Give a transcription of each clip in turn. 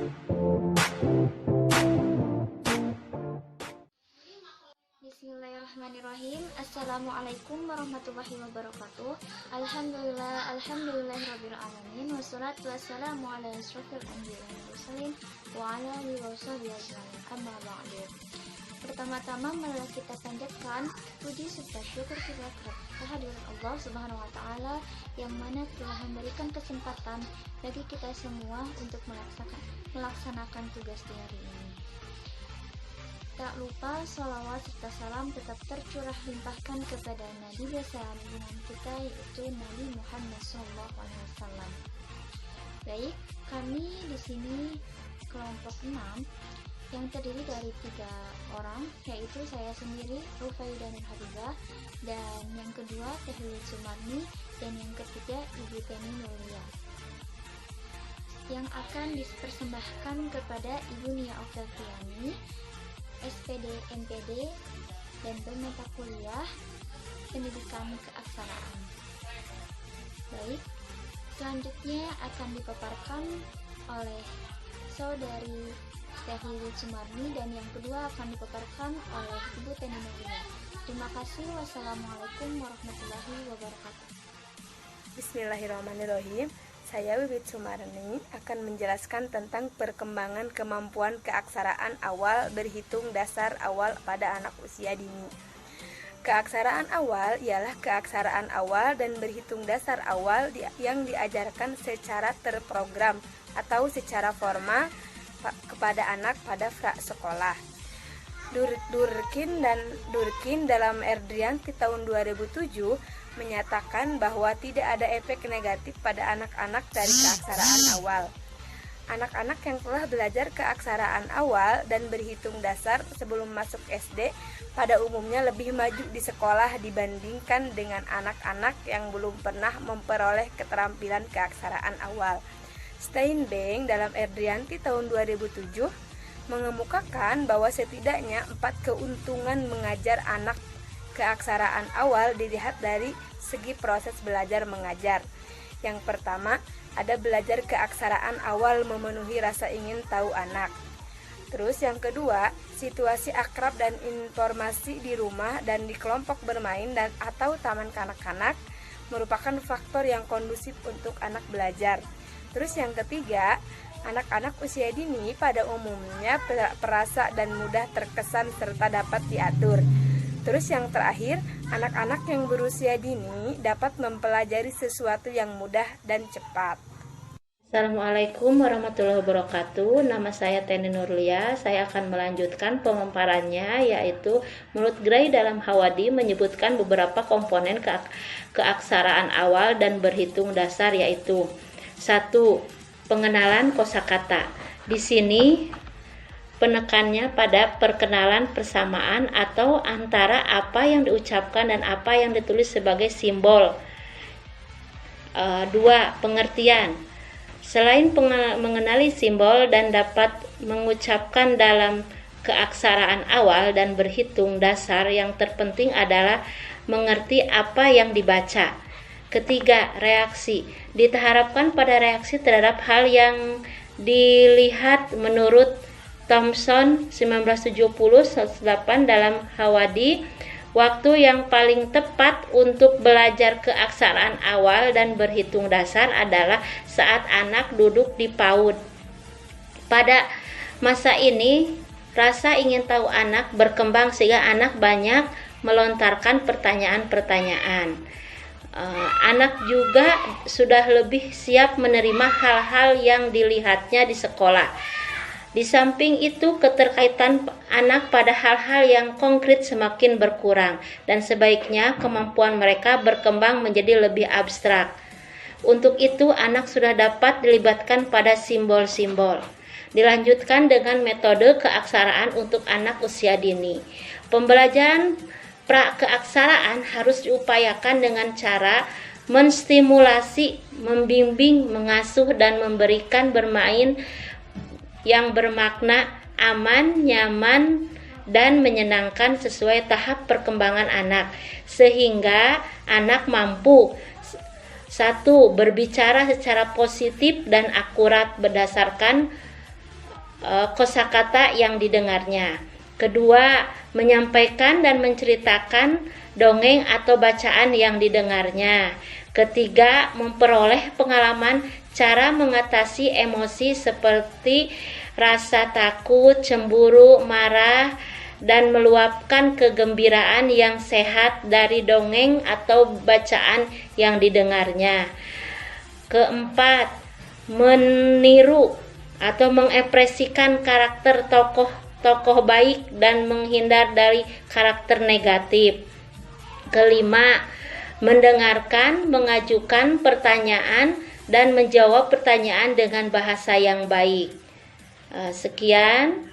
Bismillahirrahmanirrahim. Assalamualaikum warahmatullahi wabarakatuh. Alhamdulillahirabbil alamin. Wassalatu wassalamu ala asyrofil anbiya'i wal mursalin wa ala alihi washabihi ajmain. Amma ba'du. Pertama-tama marilah kita panjatkan puji serta syukur kita kehadiran Allah Subhanahu wa taala yang mana telah memberikan kesempatan bagi kita semua untuk melaksanakan tugas di hari ini. Tak lupa sholawat serta salam tetap tercurah limpahkan kepada Nabi besar junjungan kita, yaitu Nabi Muhammad SAW. Baik, kami di sini kelompok 6 yang terdiri dari 3 orang, yaitu saya sendiri Rufaidah Nur Habibah, dan yang kedua Teh Lili Sumarni, dan yang ketiga Ibu Teni Nulia, yang akan dipersembahkan kepada Ibu Nia Oktaviani, SPD MPD dan Mata Kuliah Pendidikan Keaksaraan. Baik, selanjutnya akan dipaparkan oleh saudari Teh Lili Sumarni, dan yang kedua akan dipaparkan oleh Ibu Teni Nulia. Terima kasih. Wassalamualaikum warahmatullahi wabarakatuh. Bismillahirrahmanirrahim. Saya Wiwit Sumarni akan menjelaskan tentang perkembangan kemampuan keaksaraan awal berhitung dasar awal pada anak usia dini. Keaksaraan awal ialah keaksaraan awal dan berhitung dasar awal yang diajarkan secara terprogram atau secara formal kepada anak pada prasekolah. Durkin dalam Erdrianti tahun 2007 menyatakan bahwa tidak ada efek negatif pada anak-anak dari keaksaraan awal. Anak-anak yang telah belajar keaksaraan awal dan berhitung dasar sebelum masuk SD pada umumnya lebih maju di sekolah dibandingkan dengan anak-anak yang belum pernah memperoleh keterampilan keaksaraan awal. Steinbeck dalam Erdrianti tahun 2007 mengemukakan bahwa setidaknya 4 keuntungan mengajar anak keaksaraan awal dilihat dari segi proses belajar mengajar. Yang pertama, ada belajar keaksaraan awal memenuhi rasa ingin tahu anak. Terus yang kedua, situasi akrab dan informasi di rumah dan di kelompok bermain dan atau taman kanak-kanak merupakan faktor yang kondusif untuk anak belajar. Terus yang ketiga, anak-anak usia dini pada umumnya perasa dan mudah terkesan serta dapat diatur. Terus yang terakhir, anak-anak yang berusia dini dapat mempelajari sesuatu yang mudah dan cepat. Assalamualaikum warahmatullahi wabarakatuh. Nama saya Teni Nulia. Saya akan melanjutkan pemaparannya, yaitu menurut Gray dalam Hawadi menyebutkan beberapa komponen keaksaraan awal dan berhitung dasar, yaitu 1. Pengenalan kosakata. Di sini penekannya pada perkenalan persamaan atau antara apa yang diucapkan dan apa yang ditulis sebagai simbol. 2. Pengertian. Selain mengenali simbol dan dapat mengucapkan dalam keaksaraan awal dan berhitung dasar, yang terpenting adalah mengerti apa yang dibaca. Ketiga, reaksi. Diharapkan pada reaksi terhadap hal yang dilihat menurut Thomson 1970-108 dalam Hawadi, waktu yang paling tepat untuk belajar keaksaraan awal dan berhitung dasar adalah saat anak duduk di PAUD. Pada masa ini, rasa ingin tahu anak berkembang sehingga anak banyak melontarkan pertanyaan-pertanyaan. Anak juga sudah lebih siap menerima hal-hal yang dilihatnya di sekolah. Di samping itu, keterkaitan anak pada hal-hal yang konkret semakin berkurang, dan sebaiknya kemampuan mereka berkembang menjadi lebih abstrak. Untuk itu, anak sudah dapat dilibatkan pada simbol-simbol. Dilanjutkan dengan metode keaksaraan untuk anak usia dini. Pembelajaran pra-keaksaraan harus diupayakan dengan cara menstimulasi, membimbing, mengasuh, dan memberikan bermain yang bermakna, aman, nyaman, dan menyenangkan sesuai tahap perkembangan anak, sehingga anak mampu 1. Berbicara secara positif dan akurat berdasarkan kosakata yang didengarnya. Kedua, menyampaikan dan menceritakan dongeng atau bacaan yang didengarnya. Ketiga, memperoleh pengalaman cara mengatasi emosi seperti rasa takut, cemburu, marah, dan meluapkan kegembiraan yang sehat dari dongeng atau bacaan yang didengarnya. Keempat, meniru atau mengekspresikan karakter tokoh baik dan menghindar dari karakter negatif. Kelima, mendengarkan, mengajukan pertanyaan, dan menjawab pertanyaan dengan bahasa yang baik. Sekian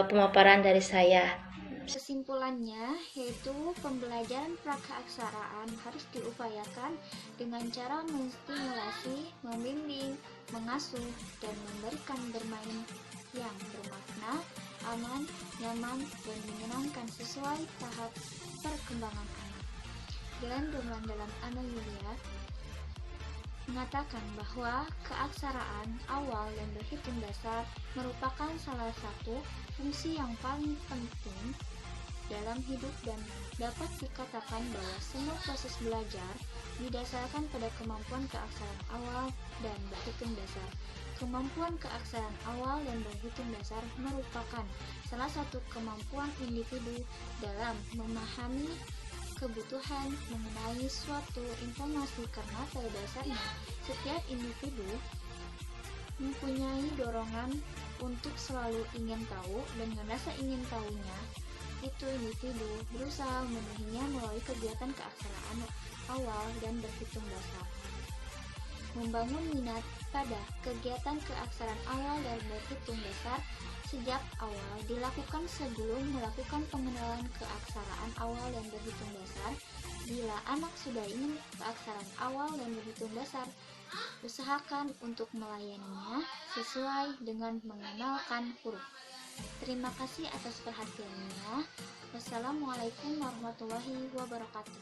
pemaparan dari saya. Kesimpulannya, yaitu pembelajaran prakeaksaraan harus diupayakan dengan cara menstimulasi, membimbing, mengasuh, dan memberikan bermain yang bermakna, aman, nyaman, dan menyenangkan sesuai tahap perkembangan anak. Glenn Doman dalam Anna Yulia mengatakan bahwa keaksaraan awal dan berhitung dasar merupakan salah satu fungsi yang paling penting dalam hidup dan dapat dikatakan bahwa semua proses belajar didasarkan pada kemampuan keaksaraan awal dan berhitung dasar. Kemampuan keaksaraan awal dan berhitung dasar merupakan salah satu kemampuan individu dalam memahami kebutuhan mengenai suatu informasi, karena pada dasarnya setiap individu mempunyai dorongan untuk selalu ingin tahu, dan dengan rasa ingin tahunya itu individu berusaha memenuhinya melalui kegiatan keaksaraan awal dan berhitung dasar. Membangun minat pada kegiatan keaksaraan awal dan berhitung dasar sejak awal dilakukan sebelum melakukan pengenalan keaksaraan awal dan berhitung dasar. Bila anak sudah ingin keaksaraan awal dan berhitung dasar, usahakan untuk melayaninya sesuai dengan mengenalkan huruf. Terima kasih atas perhatiannya. Wassalamualaikum warahmatullahi wabarakatuh.